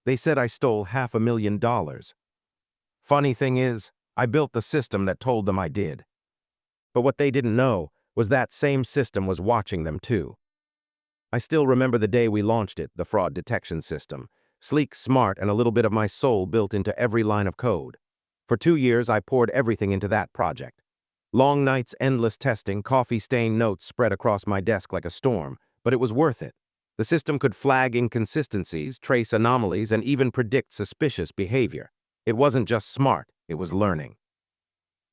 They said I stole $500,000. Funny thing is, I built the system that told them I did. But what they didn't know was that same system was watching them too. I still remember the day we launched it, the fraud detection system. Sleek, smart, and a little bit of my soul built into every line of code. For 2 years, I poured everything into that project. Long nights, endless testing, coffee-stained notes spread across my desk like a storm, but it was worth it. The system could flag inconsistencies, trace anomalies, and even predict suspicious behavior. It wasn't just smart, it was learning.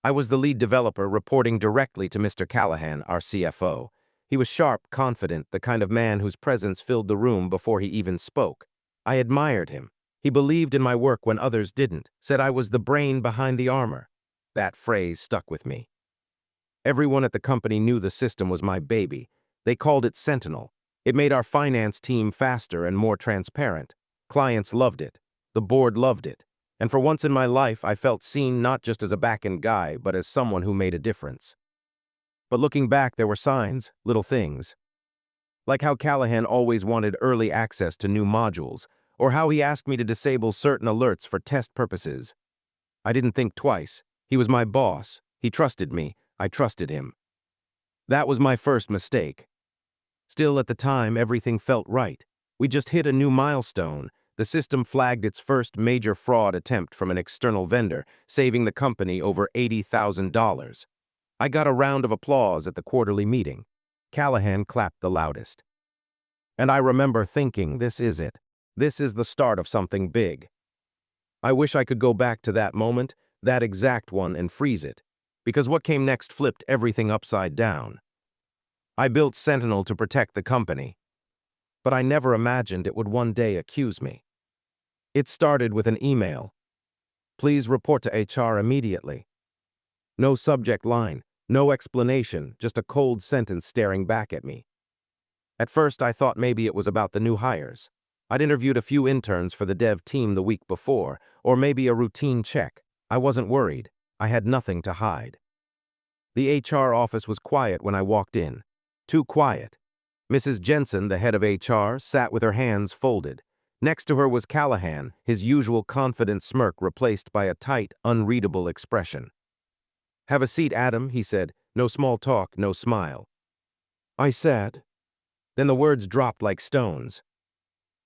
I was the lead developer reporting directly to Mr. Callahan, our CFO. He was sharp, confident, the kind of man whose presence filled the room before he even spoke. I admired him. He believed in my work when others didn't, said I was the brain behind the armor. That phrase stuck with me. Everyone at the company knew the system was my baby. They called it Sentinel. It made our finance team faster and more transparent. Clients loved it. The board loved it. And for once in my life, I felt seen not just as a back-end guy, but as someone who made a difference. But looking back, there were signs, little things. Like how Callahan always wanted early access to new modules, or how he asked me to disable certain alerts for test purposes. I didn't think twice. He was my boss. He trusted me. I trusted him. That was my first mistake. Still, at the time, everything felt right. We just hit a new milestone. The system flagged its first major fraud attempt from an external vendor, saving the company over $80,000. I got a round of applause at the quarterly meeting. Callahan clapped the loudest. And I remember thinking, this is it. This is the start of something big. I wish I could go back to that moment, that exact one, and freeze it, because what came next flipped everything upside down. I built Sentinel to protect the company, but I never imagined it would one day accuse me. It started with an email. Please report to HR immediately. No subject line, no explanation, just a cold sentence staring back at me. At first, I thought maybe it was about the new hires. I'd interviewed a few interns for the dev team the week before, or maybe a routine check. I wasn't worried. I had nothing to hide. The HR office was quiet when I walked in. Too quiet. Mrs. Jensen, the head of HR, sat with her hands folded. Next to her was Callahan, his usual confident smirk replaced by a tight, unreadable expression. Have a seat, Adam, he said. No small talk, no smile. I said. Then the words dropped like stones.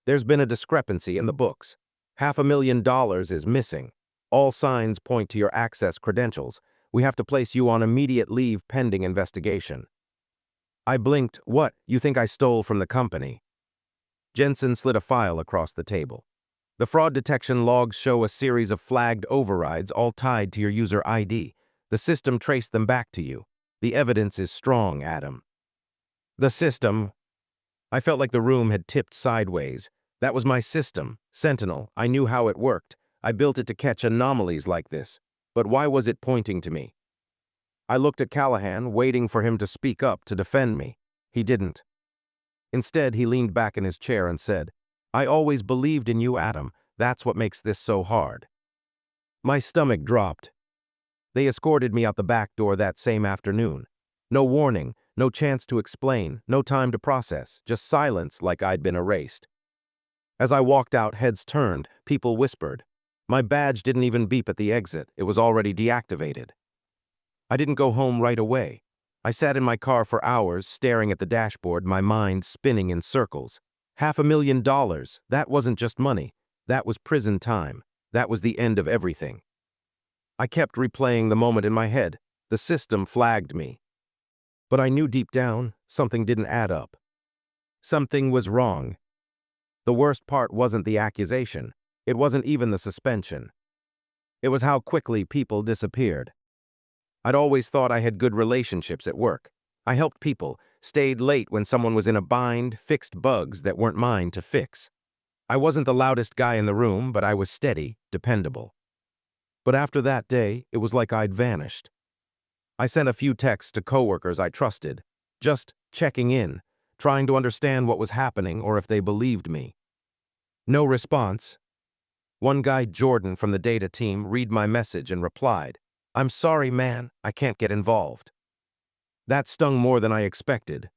There's been a discrepancy in the books. $500,000 is missing. All signs point to your access credentials. We have to place you on immediate leave pending investigation. I blinked. What? You think I stole from the company? Jensen slid a file across the table. The fraud detection logs show a series of flagged overrides all tied to your user ID. The system traced them back to you. The evidence is strong, Adam. The system. I felt like the room had tipped sideways. That was my system, Sentinel. I knew how it worked. I built it to catch anomalies like this. But why was it pointing to me? I looked at Callahan, waiting for him to speak up to defend me. He didn't. Instead, he leaned back in his chair and said, I always believed in you, Adam. That's what makes this so hard. My stomach dropped. They escorted me out the back door that same afternoon. No warning, no chance to explain, no time to process, just silence like I'd been erased. As I walked out, heads turned, people whispered. My badge didn't even beep at the exit. It was already deactivated. I didn't go home right away. I sat in my car for hours, staring at the dashboard, my mind spinning in circles. $500,000. That wasn't just money. That was prison time. That was the end of everything. I kept replaying the moment in my head. The system flagged me. But I knew deep down, something didn't add up. Something was wrong. The worst part wasn't the accusation. It wasn't even the suspension. It was how quickly people disappeared. I'd always thought I had good relationships at work. I helped people, stayed late when someone was in a bind, fixed bugs that weren't mine to fix. I wasn't the loudest guy in the room, but I was steady, dependable. But after that day, it was like I'd vanished. I sent a few texts to coworkers I trusted, just checking in, trying to understand what was happening or if they believed me. No response. One guy, Jordan, from the data team, read my message and replied, I'm sorry, man, I can't get involved. That stung more than I expected.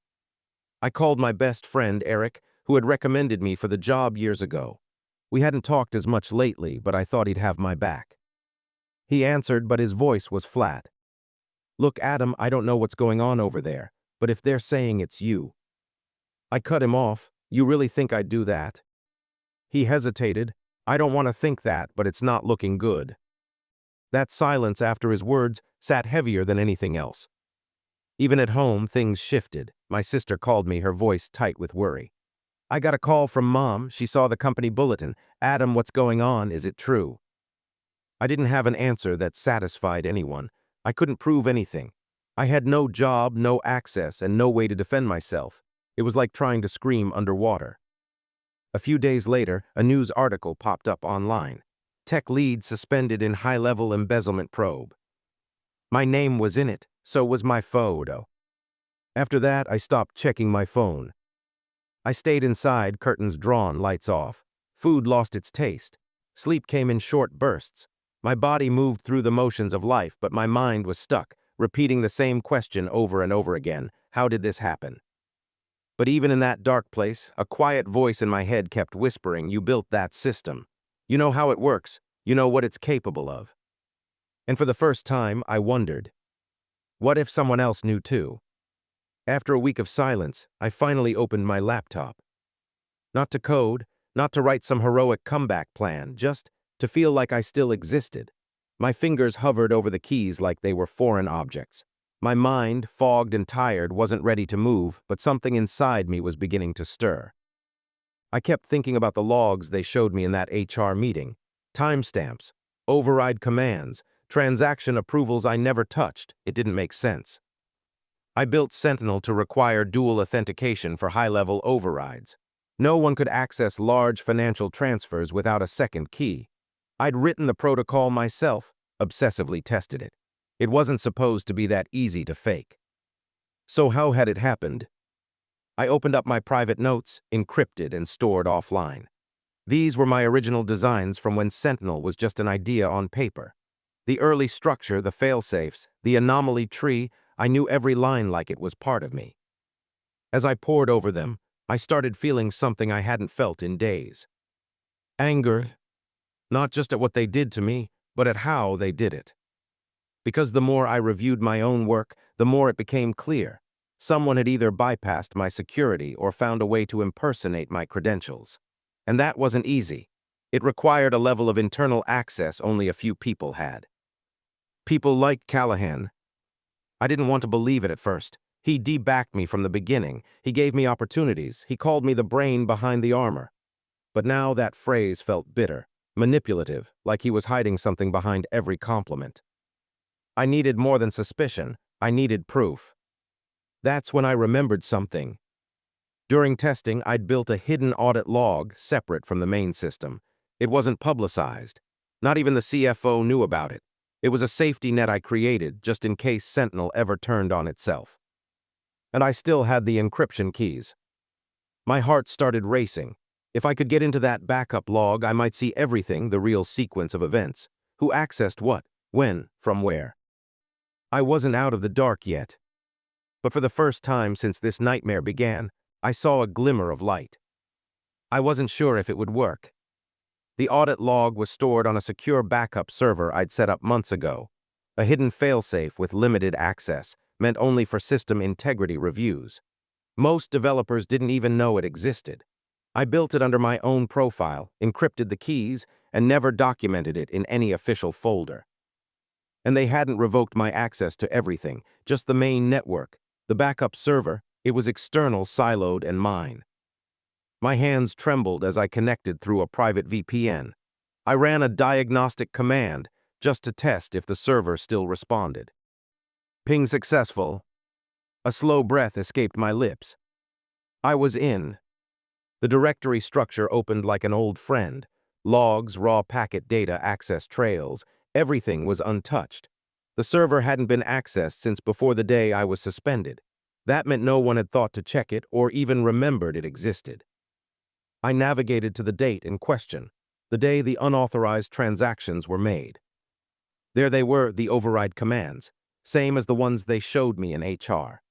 I called my best friend, Eric, who had recommended me for the job years ago. We hadn't talked as much lately, but I thought he'd have my back. He answered, but his voice was flat. "Look, Adam, I don't know what's going on over there, but if they're saying it's you." I cut him off. "You really think I'd do that?" He hesitated. "I don't want to think that, but it's not looking good." That silence after his words sat heavier than anything else. Even at home, things shifted. My sister called me, her voice tight with worry. "I got a call from Mom. She saw the company bulletin. Adam, what's going on? Is it true?" I didn't have an answer that satisfied anyone. I couldn't prove anything. I had no job, no access, and no way to defend myself. It was like trying to scream underwater. A few days later, a news article popped up online. Tech lead suspended in high-level embezzlement probe. My name was in it, so was my photo. After that, I stopped checking my phone. I stayed inside, curtains drawn, lights off. Food lost its taste. Sleep came in short bursts. My body moved through the motions of life, but my mind was stuck, repeating the same question over and over again. How did this happen? But even in that dark place, a quiet voice in my head kept whispering, "You built that system. You know how it works. You know what it's capable of." And for the first time, I wondered, what if someone else knew too? After a week of silence, I finally opened my laptop. Not to code, not to write some heroic comeback plan, just to feel like I still existed. My fingers hovered over the keys like they were foreign objects. My mind, fogged and tired, wasn't ready to move, but something inside me was beginning to stir. I kept thinking about the logs they showed me in that HR meeting. Timestamps, override commands, transaction approvals I never touched. It didn't make sense. I built Sentinel to require dual authentication for high-level overrides. No one could access large financial transfers without a second key. I'd written the protocol myself, obsessively tested it. It wasn't supposed to be that easy to fake. So how had it happened? I opened up my private notes, encrypted and stored offline. These were my original designs from when Sentinel was just an idea on paper. The early structure, the failsafes, the anomaly tree, I knew every line like it was part of me. As I pored over them, I started feeling something I hadn't felt in days. Anger, not just at what they did to me, but at how they did it. Because the more I reviewed my own work, the more it became clear. Someone had either bypassed my security or found a way to impersonate my credentials. And that wasn't easy. It required a level of internal access only a few people had. People like Callahan. I didn't want to believe it at first. He debacked me from the beginning. He gave me opportunities. He called me the brain behind the armor. But now that phrase felt bitter, manipulative, like he was hiding something behind every compliment. I needed more than suspicion. I needed proof. That's when I remembered something. During testing, I'd built a hidden audit log separate from the main system. It wasn't publicized. Not even the CFO knew about it. It was a safety net I created just in case Sentinel ever turned on itself. And I still had the encryption keys. My heart started racing. If I could get into that backup log, I might see everything, the real sequence of events. Who accessed what, when, from where. I wasn't out of the dark yet. But for the first time since this nightmare began, I saw a glimmer of light. I wasn't sure if it would work. The audit log was stored on a secure backup server I'd set up months ago. A hidden failsafe with limited access, meant only for system integrity reviews. Most developers didn't even know it existed. I built it under my own profile, encrypted the keys, and never documented it in any official folder. And they hadn't revoked my access to everything, just the main network. The backup server, it was external, siloed, and mine. My hands trembled as I connected through a private VPN. I ran a diagnostic command just to test if the server still responded. Ping successful. A slow breath escaped my lips. I was in. The directory structure opened like an old friend. Logs, raw packet data, access trails, everything was untouched. The server hadn't been accessed since before the day I was suspended. That meant no one had thought to check it or even remembered it existed. I navigated to the date in question, the day the unauthorized transactions were made. There they were, the override commands, same as the ones they showed me in HR.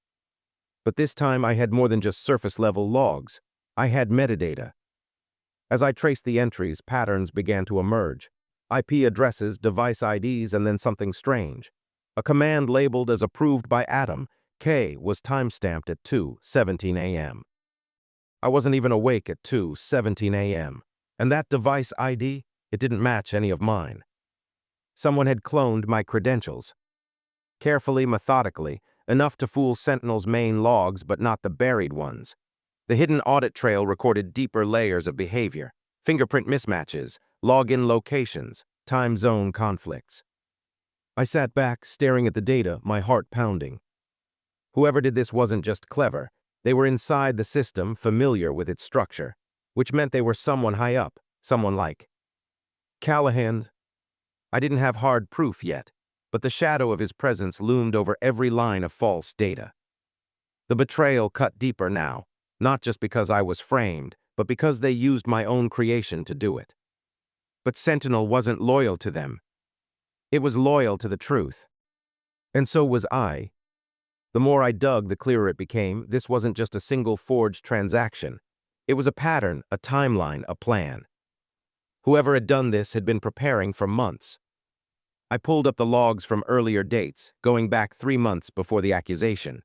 But this time I had more than just surface-level logs. I had metadata. As I traced the entries, patterns began to emerge. IP addresses, device IDs, and then something strange. A command labeled as approved by Adam, K, was timestamped at 2:17 a.m. I wasn't even awake at 2:17 a.m. And that device ID, it didn't match any of mine. Someone had cloned my credentials. Carefully, methodically, enough to fool Sentinel's main logs but not the buried ones. The hidden audit trail recorded deeper layers of behavior, fingerprint mismatches, login locations, time zone conflicts. I sat back, staring at the data, my heart pounding. Whoever did this wasn't just clever. They were inside the system, familiar with its structure, which meant they were someone high up, someone like Callahan. I didn't have hard proof yet, but the shadow of his presence loomed over every line of false data. The betrayal cut deeper now, not just because I was framed, but because they used my own creation to do it. But Sentinel wasn't loyal to them. It was loyal to the truth. And so was I. The more I dug, the clearer it became. This wasn't just a single forged transaction. It was a pattern, a timeline, a plan. Whoever had done this had been preparing for months. I pulled up the logs from earlier dates, going back 3 months before the accusation.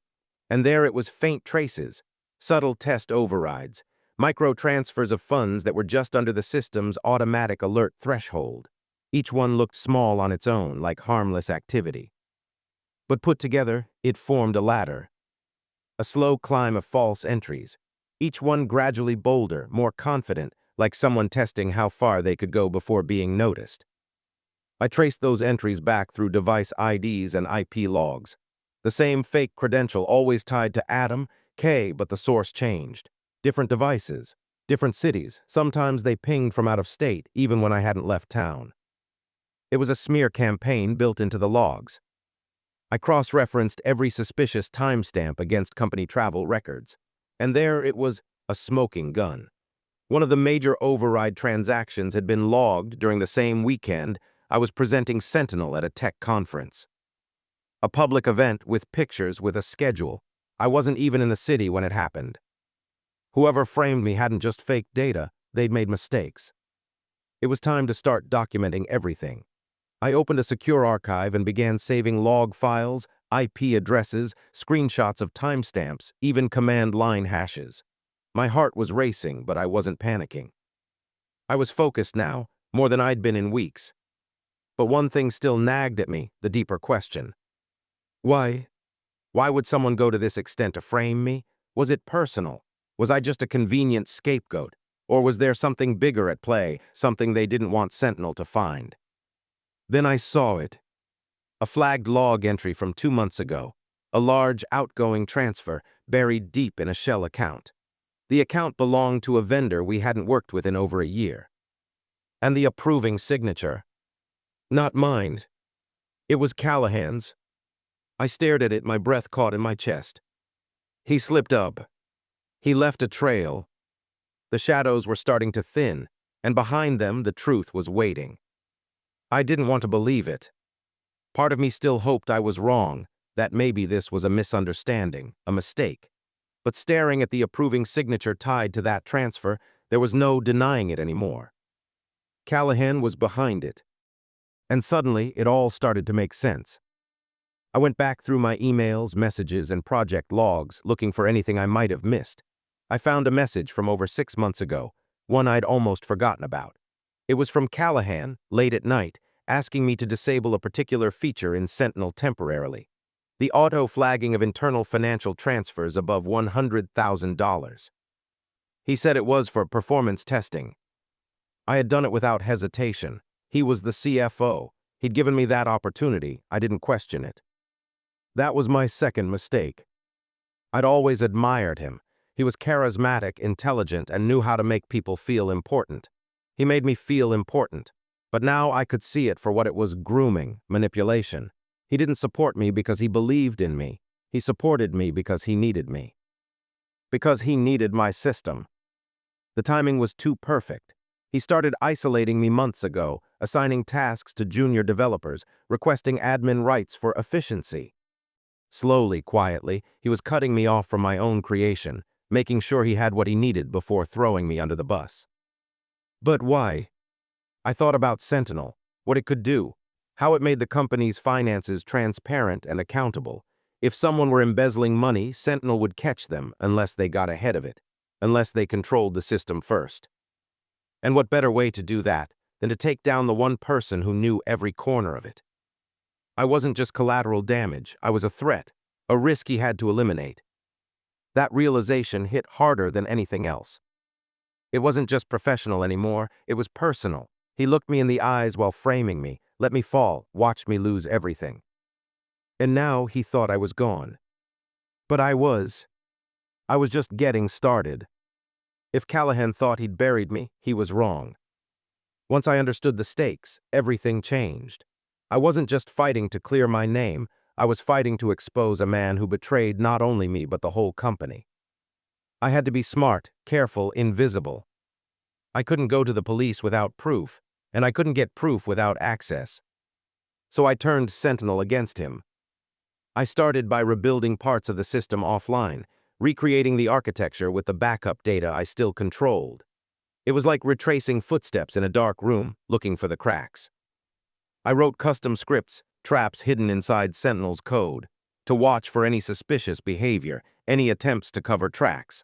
And there it was, faint traces, subtle test overrides, micro-transfers of funds that were just under the system's automatic alert threshold. Each one looked small on its own, like harmless activity. But put together, it formed a ladder. A slow climb of false entries, each one gradually bolder, more confident, like someone testing how far they could go before being noticed. I traced those entries back through device IDs and IP logs. The same fake credential always tied to Adam, K, but the source changed. Different devices, different cities. Sometimes they pinged from out of state, even when I hadn't left town. It was a smear campaign built into the logs. I cross-referenced every suspicious timestamp against company travel records. And there it was, a smoking gun. One of the major override transactions had been logged during the same weekend I was presenting Sentinel at a tech conference. A public event with pictures, with a schedule. I wasn't even in the city when it happened. Whoever framed me hadn't just faked data, they'd made mistakes. It was time to start documenting everything. I opened a secure archive and began saving log files, IP addresses, screenshots of timestamps, even command line hashes. My heart was racing, but I wasn't panicking. I was focused now, more than I'd been in weeks. But one thing still nagged at me, the deeper question. Why? Why would someone go to this extent to frame me? Was it personal? Was I just a convenient scapegoat? Or was there something bigger at play, something they didn't want Sentinel to find? Then I saw it. A flagged log entry from 2 months ago. A large outgoing transfer buried deep in a shell account. The account belonged to a vendor we hadn't worked with in over a year. And the approving signature. Not mine. It was Callahan's. I stared at it, my breath caught in my chest. He slipped up. He left a trail. The shadows were starting to thin, and behind them the truth was waiting. I didn't want to believe it. Part of me still hoped I was wrong, that maybe this was a misunderstanding, a mistake. But staring at the approving signature tied to that transfer, there was no denying it anymore. Callahan was behind it. And suddenly, it all started to make sense. I went back through my emails, messages, and project logs, looking for anything I might have missed. I found a message from over 6 months ago, one I'd almost forgotten about. It was from Callahan, late at night, asking me to disable a particular feature in Sentinel temporarily. The auto-flagging of internal financial transfers above $100,000. He said it was for performance testing. I had done it without hesitation. He was the CFO. He'd given me that opportunity. I didn't question it. That was my second mistake. I'd always admired him. He was charismatic, intelligent, and knew how to make people feel important. He made me feel important. But now I could see it for what it was: grooming, manipulation. He didn't support me because he believed in me. He supported me because he needed me. Because he needed my system. The timing was too perfect. He started isolating me months ago, assigning tasks to junior developers, requesting admin rights for efficiency. Slowly, quietly, he was cutting me off from my own creation, making sure he had what he needed before throwing me under the bus. But why? I thought about Sentinel, what it could do, how it made the company's finances transparent and accountable. If someone were embezzling money, Sentinel would catch them unless they got ahead of it, unless they controlled the system first. And what better way to do that than to take down the one person who knew every corner of it? I wasn't just collateral damage, I was a threat, a risk he had to eliminate. That realization hit harder than anything else. It wasn't just professional anymore, it was personal. He looked me in the eyes while framing me, let me fall, watched me lose everything. And now he thought I was gone. But I was just getting started. If Callahan thought he'd buried me, he was wrong. Once I understood the stakes, everything changed. I wasn't just fighting to clear my name, I was fighting to expose a man who betrayed not only me but the whole company. I had to be smart, careful, invisible. I couldn't go to the police without proof, and I couldn't get proof without access. So I turned Sentinel against him. I started by rebuilding parts of the system offline, recreating the architecture with the backup data I still controlled. It was like retracing footsteps in a dark room, looking for the cracks. I wrote custom scripts, traps hidden inside Sentinel's code, to watch for any suspicious behavior, any attempts to cover tracks.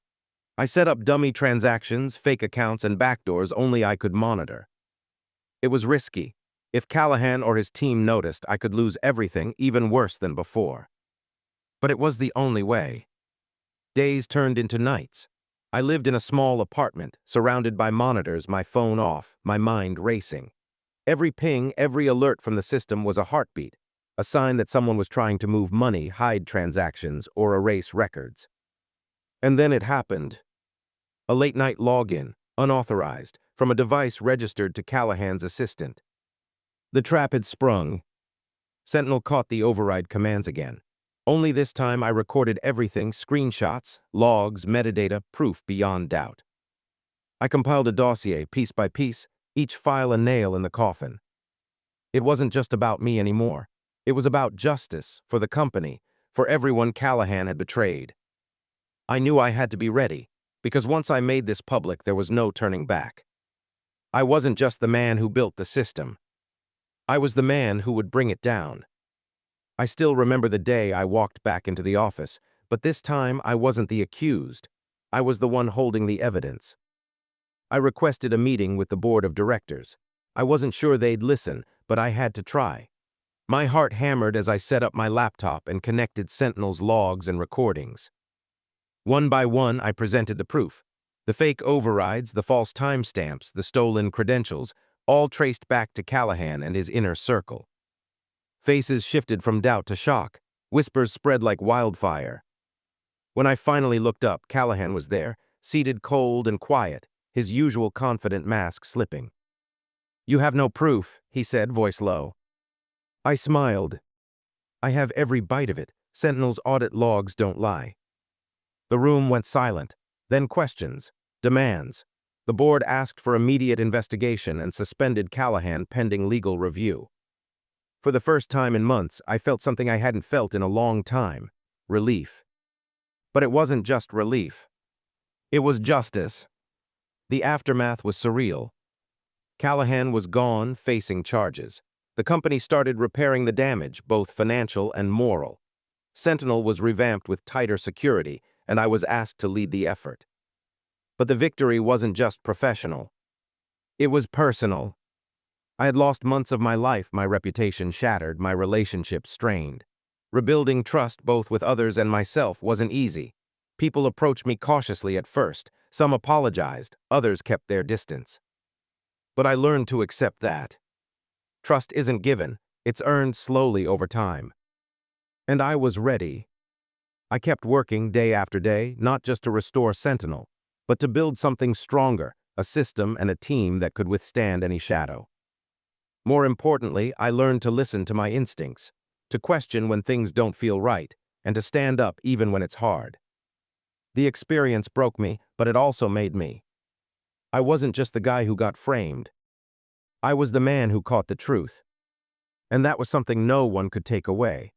I set up dummy transactions, fake accounts, and backdoors only I could monitor. It was risky. If Callahan or his team noticed, I could lose everything, even worse than before. But it was the only way. Days turned into nights. I lived in a small apartment, surrounded by monitors, my phone off, my mind racing. Every ping, every alert from the system was a heartbeat, a sign that someone was trying to move money, hide transactions, or erase records. And then it happened. A late-night login, unauthorized, from a device registered to Callahan's assistant. The trap had sprung. Sentinel caught the override commands again. Only this time I recorded everything, screenshots, logs, metadata, proof beyond doubt. I compiled a dossier, piece by piece, each file a nail in the coffin. It wasn't just about me anymore. It was about justice, for the company, for everyone Callahan had betrayed. I knew I had to be ready, because once I made this public, there was no turning back. I wasn't just the man who built the system. I was the man who would bring it down. I still remember the day I walked back into the office, but this time I wasn't the accused. I was the one holding the evidence. I requested a meeting with the board of directors. I wasn't sure they'd listen, but I had to try. My heart hammered as I set up my laptop and connected Sentinel's logs and recordings. One by one, I presented the proof. The fake overrides, the false timestamps, the stolen credentials, all traced back to Callahan and his inner circle. Faces shifted from doubt to shock. Whispers spread like wildfire. When I finally looked up, Callahan was there, seated cold and quiet, his usual confident mask slipping. "You have no proof," he said, voice low. I smiled. "I have every bite of it. Sentinel's audit logs don't lie." The room went silent. Then questions, demands. The board asked for immediate investigation and suspended Callahan pending legal review. For the first time in months, I felt something I hadn't felt in a long time: relief. But it wasn't just relief. It was justice. The aftermath was surreal. Callahan was gone, facing charges. The company started repairing the damage, both financial and moral. Sentinel was revamped with tighter security, and I was asked to lead the effort. But the victory wasn't just professional. It was personal. I had lost months of my life, my reputation shattered, my relationships strained. Rebuilding trust both with others and myself wasn't easy. People approached me cautiously at first. Some apologized, others kept their distance. But I learned to accept that. Trust isn't given, it's earned slowly over time. And I was ready. I kept working day after day, not just to restore Sentinel, but to build something stronger, a system and a team that could withstand any shadow. More importantly, I learned to listen to my instincts, to question when things don't feel right, and to stand up even when it's hard. The experience broke me, but it also made me. I wasn't just the guy who got framed. I was the man who caught the truth. And that was something no one could take away.